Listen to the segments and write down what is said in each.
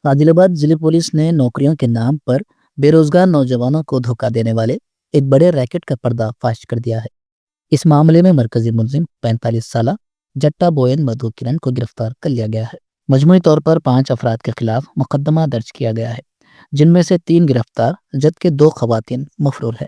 आदिलाबाद जिले पुलिस ने नौकरियों के नाम पर बेरोजगार नौजवानों को धोखा देने वाले एक बड़े रैकेट का पर्दाफाश कर दिया है। इस मामले में मरकजी मुलजिम 45 साल जट्टा बोयन मधु किरण को गिरफ्तार कर लिया गया है। मजमूई तौर पर 5 अफराद के खिलाफ मुकदमा दर्ज किया गया है, जिनमें से 3 गिरफ्तार जबकि 2 खवातीन मफरूर है।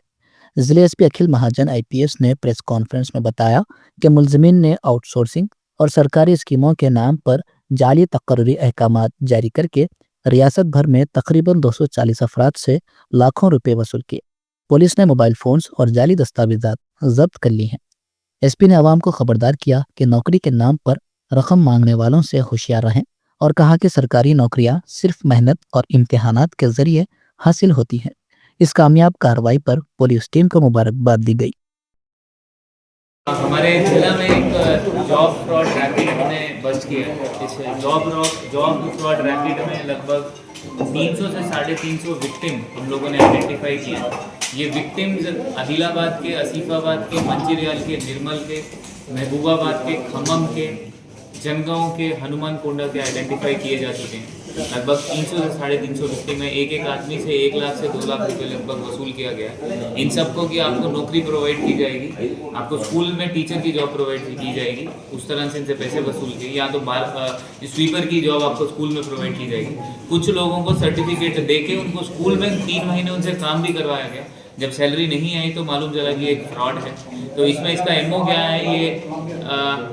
जिले एसपी अखिल महाजन आईपीएस ने प्रेस कॉन्फ्रेंस में बताया कि मुलजिमीन ने आउटसोर्सिंग और सरकारी स्कीमों के नाम पर जाली तकर्री अहकामात जारी करके रियासत भर में तकरीबन 240 अफराद से लाखों रुपए वसूल किए। पुलिस ने मोबाइल फोन्स और जाली दस्तावेजात जब्त कर ली हैं। एसपी ने आवाम को खबरदार किया कि नौकरी के नाम पर रकम मांगने वालों से होशियार रहें और कहा कि सरकारी नौकरियां सिर्फ मेहनत और इम्तिहानात के जरिए हासिल होती हैं। इस कामयाब कार्रवाई पर पुलिस टीम को मुबारकबाद दी गई। हमारे जिला में एक जॉब फ्रॉड रैकेट हमने बस्ट किया है। इस जॉब फ्रॉड रैकेट में लगभग 300 से 350 विक्टिम हम लोगों ने आइडेंटिफाई किया। ये विक्टिम्स आदिलाबाद के, आसिफाबाद के, मंचिरियाल के, निर्मल के, महबूबाबाद के, खम्मम के, जनगांव के, हनुमान कोंडा के आइडेंटिफाई किए जा चुके हैं। लगभग 300 से 350 विक्टिम में एक आदमी से 1 लाख से 2 लाख रुपए लगभग वसूल किया गया है। इन सबको कि आपको नौकरी प्रोवाइड की जाएगी, आपको स्कूल में टीचर की जॉब प्रोवाइड की जाएगी, उस तरह से इनसे पैसे वसूल किए, या तो स्वीपर की जॉब आपको स्कूल में प्रोवाइड की जाएगी। कुछ लोगों को सर्टिफिकेट दे के उनको स्कूल में 3 महीने उनसे काम भी करवाया गया। जब सैलरी नहीं आई तो मालूम चला कि एक फ्रॉड है। तो इसमें इसका एमओ क्या है, ये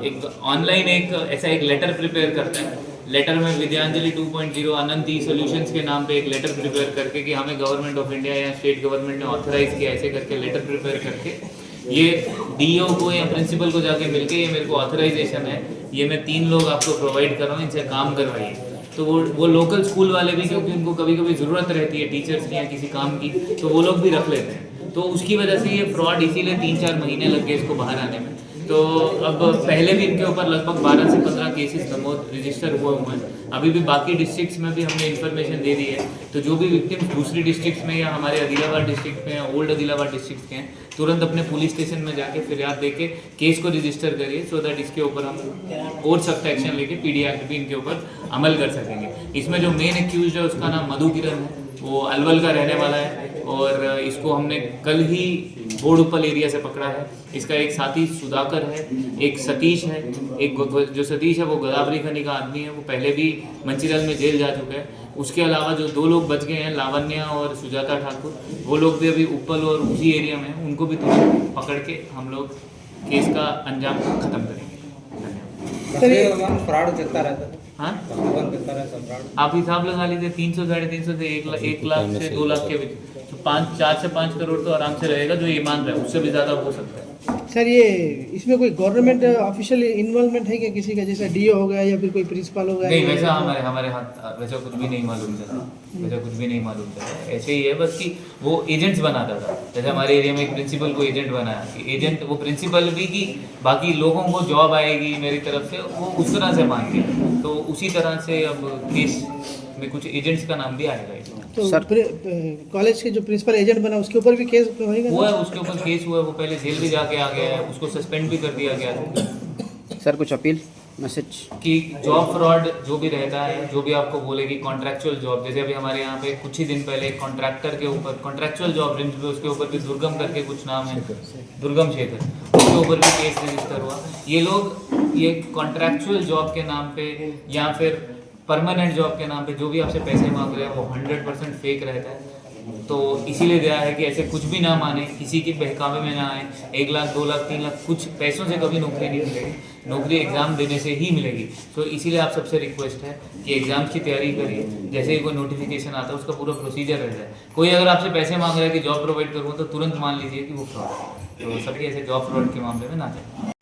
एक ऑनलाइन ऐसा एक लेटर प्रिपेयर करता है। लेटर में विद्यांजलि 2.0 अनंत ई सॉल्यूशंस के नाम पे एक लेटर प्रिपेयर करके कि हमें गवर्नमेंट ऑफ इंडिया या स्टेट गवर्नमेंट ने ऑथराइज किया, ऐसे करके लेटर प्रिपेयर करके ये डीओ को या प्रिंसिपल को जाके मिलके ये मेरे को ऑथराइजेशन है, ये मैं 3 लोग आपको प्रोवाइड कर रहा हूँ, इनसे काम करवाइए। तो वो लोकल स्कूल वाले भी, क्योंकि उनको कभी कभी ज़रूरत रहती है टीचर्स की या किसी काम की, तो वो लोग भी रख लेते हैं। तो उसकी वजह से ये फ्रॉड, इसीलिए 3-4 महीने लग गए इसको बाहर आने में। तो अब पहले भी इनके ऊपर लगभग 12 से 15 केसेस नमूद रजिस्टर हुए हैं। अभी भी बाकी डिस्ट्रिक्ट्स में भी हमने इन्फॉर्मेशन दे दी है। तो जो भी विक्टिम्स दूसरी डिस्ट्रिक्ट्स में या हमारे आदिलाबाद डिस्ट्रिक्ट में या ओल्ड आदिलाबाद डिस्ट्रिक्ट के हैं, तुरंत अपने पुलिस स्टेशन में जाके फरियाद दे के केस को रजिस्टर करिए, सो दैट इसके ऊपर हम और सख्त एक्शन लेके पीडी एक्ट भी इनके ऊपर अमल कर सकेंगे। इसमें जो मेन एक्यूज है उसका नाम मधु किरण है, वो अलवल का रहने वाला है और इसको हमने कल ही बोर्डउपल एरिया से पकड़ा है। इसका एक साथी सुधाकर है, एक सतीश है, एक जो सतीश है वो गोदावरी खनी का आदमी है, वो पहले भी मंचिरल में जेल जा चुका है। उसके अलावा जो 2 लोग बच गए हैं, लावण्या और सुजाता ठाकुर, वो लोग भी अभी उपल और उसी एरिया में हैं। उनको भी तुरंत पकड़ के हम लोग केस का अंजाम खत्म करेंगे। धन्यवाद। फ्रॉड चलता रहता है। हाँ, फ्रॉड आप हिसाब लगा लीजिए 300 से 350 से 1 लाख से 2 लाख के बीच, तो 4 से 5 करोड़ तो आराम से रहेगा, जो ईमान रहा है उससे भी ज़्यादा हो सकता है। सर, ये इसमें कोई गवर्नमेंट ऑफिशियल इन्वॉल्वमेंट है क्या किसी का, जैसे डीओ हो गया या फिर कोई प्रिंसिपल हो गया? नहीं, वैसा हमारे हाथ वैसा कुछ भी नहीं मालूम चला, ऐसे ही है बस कि वो एजेंट्स बनाता था। जैसे हमारे एरिया में एक प्रिंसिपल को एजेंट बनाया कि एजेंट, वो प्रिंसिपल भी कि बाकी लोगों को जॉब आएगी मेरी तरफ से, वो उस तरह से मांगे। तो उसी तरह से अब केस में कुछ एजेंट्स का नाम भी आएगा इसमें। तो सर, कॉलेज के जो प्रिंसिपल एजेंट बना उसके ऊपर भी केस होगा? वो है, उसके ऊपर केस हुआ है, वो पहले जेल भी जाके आ गया है, उसको सस्पेंड भी कर दिया गया है। सर, कुछ अपील मैसेज कि जॉब फ्रॉड जो भी रहता है, जो भी आपको बोलेगी कॉन्ट्रैक्चुअल जॉब, जैसे अभी हमारे यहाँ पे कुछ ही दिन पहले एक कॉन्ट्रैक्टर के ऊपर कॉन्ट्रैक्चुअल जॉब रिम्स पे, उसके ऊपर भी दुर्गम करके कुछ नाम है, दुर्गम क्षेत्र, उसके ऊपर भी केस रजिस्टर हुआ। ये लोग ये कॉन्ट्रैक्चुअल जॉब के नाम पे या फिर परमानेंट जॉब के नाम पे जो भी आपसे पैसे मांग रहे हैं वो 100% फेक रहता है। तो इसीलिए दिया है कि ऐसे कुछ भी ना माने, किसी के बहकावे में ना आए। 1 लाख, 2 लाख, 3 लाख कुछ पैसों से कभी नौकरी नहीं मिलेगी, नौकरी एग्ज़ाम देने से ही मिलेगी। तो इसीलिए आप सबसे रिक्वेस्ट है कि एग्ज़ाम्स की तैयारी करिए। जैसे ही कोई नोटिफिकेशन आता है उसका पूरा प्रोसीजर रहता है। कोई अगर आपसे पैसे मांग रहा है कि जॉब प्रोवाइड करूँ, तो तुरंत मान लीजिए कि वो फ्रॉड है। तो सभी ऐसे जॉब फ्रॉड के मामले में ना जाए।